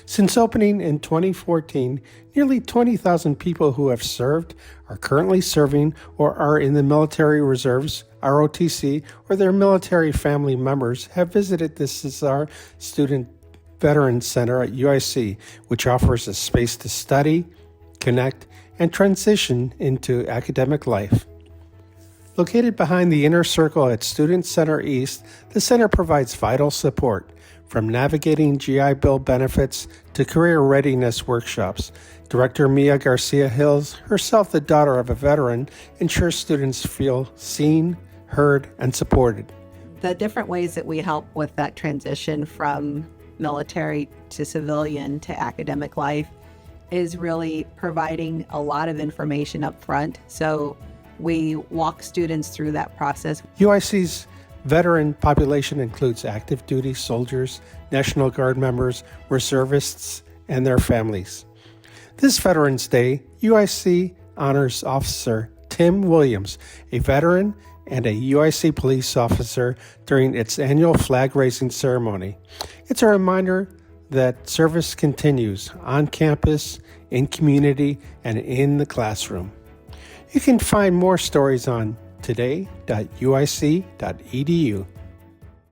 Since opening in 2014, nearly 20,000 people who have served, are currently serving, or are in the military reserves, ROTC, or their military family members have visited the Cisar Student Veterans Center at UIC, which offers a space to study, connect, and transition into academic life. Located behind the inner circle at Student Center East, the center provides vital support, from navigating GI Bill benefits to career readiness workshops. Director Mia Garcia-Hills, herself the daughter of a veteran, ensures students feel seen, heard, and supported. The different ways that we help with that transition from military to civilian to academic life is really providing a lot of information up front. So we walk students through that process. UIC's veteran population includes active duty soldiers, National Guard members, reservists, and their families. This Veterans Day, UIC honors Officer Tim Williams, a veteran and a UIC police officer, during its annual flag-raising ceremony. It's a reminder that service continues on campus, in community, and in the classroom. You can find more stories on today.uic.edu.